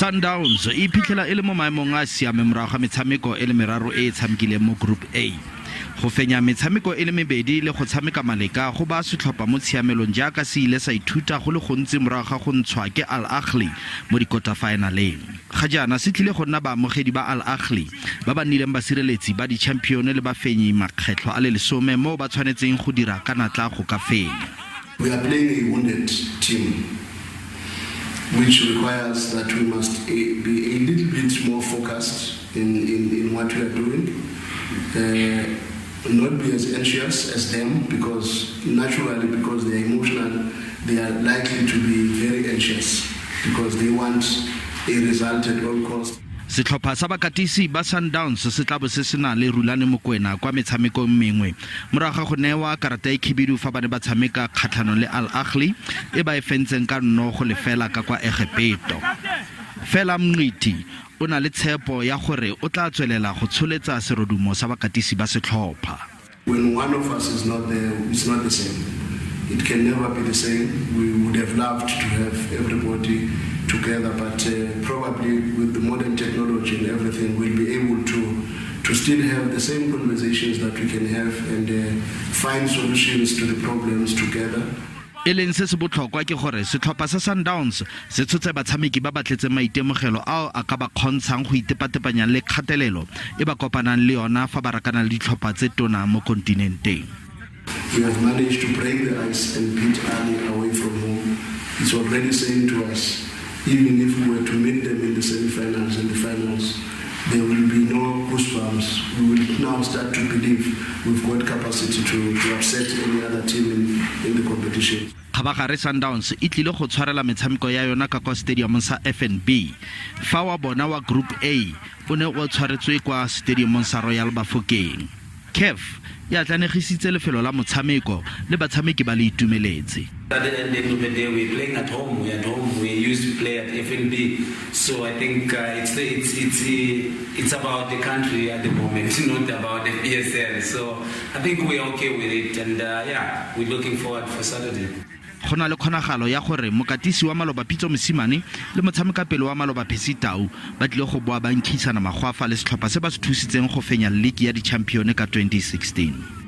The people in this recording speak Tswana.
Sundowns e iphitlhela e le mo maemong a siame morago ga metshameko e le meraro e tshamekileng mo Group A. Go fenya metshameko e le mebedi le go tshameka maleka go ba setlhopha mo tshiamelong jaaka se ile sa ithuta go le gontsi morago ga go ntshwa ke Ahly mo dikotafaenaleng. Ga jaana se tlile go nna baamogedi ba Ahly ba ba nnileng basireletsi ba di-champion le bafenyi makgetlho a le 10 mo ba tshwanetseng go dira ka natla go ka fenya. We are playing a wounded team, which requires that we must be a little bit more focused in what we are doing. Not be as anxious as them, because naturally, because they are emotional, they are likely to be very anxious because they want a result at all costs. Setlhopha sa bakatisi ba Sundowns se tla bo se sena le Rulane Mokwena kwa metshameko mengwe morago go newa karata e khibidu fa bane ba tshameka kgatlhanong le Ahly e ba e fentseng ka nno go lefela ka kwa Egepeta. Fela Mngqithi o na le tshepo ya gore o tla tswelela go tsholetsa serodumo sa bakatisi ba setlhopha. When one of us is not there, it's not the same. It can never be the same. We would have loved to have everybody together, but probably with the modern technology and everything, we'll be able to still have the same conversations that we can have and find solutions to the problems together. E leng se se botlhokwa ke gore setlhopha sa Sundowns se tshotse batshameki ba batletse maitemogelo ao a ka ba kgontshang go itepatepanya le kgatelelo e ba kopanang le yona fa ba rakana le ditlhopha tse tona mo kontinenteng. We have managed to break the ice and beat Ahly away from home. It's already saying to us, even if we were to meet them in the semi-finals and the finals, there will be no goosebumps. We will now start to believe we've got capacity to upset any other team in the competition. Khabagare Sundowns e tlile go tshwarela metshameko ya yona ka kwa stadium sa FNB. Fa wa bona wa Group A o ne o tshwaretswe kwa stadium sa Royal Bafokeng. CAF ya tlanegisitse lefelo la motshameko le batshameki ba le itumeletse. At the end of the day, we're playing at home. We're at home. We used to play at FNB, so I think it's about the country at the moment, not about the PSL. So I think we're okay with it, and yeah, we're looking forward for Saturday. Go na le kgonagalo ya gore mokatisi wa Maloba Pitso Mosimane le motshamekapele wa Maloba Phesitau ba tlile go boa ba nkhisana magwafa le setlhopha se ba se thusitseng go fenya league ya di-champion ka 2016.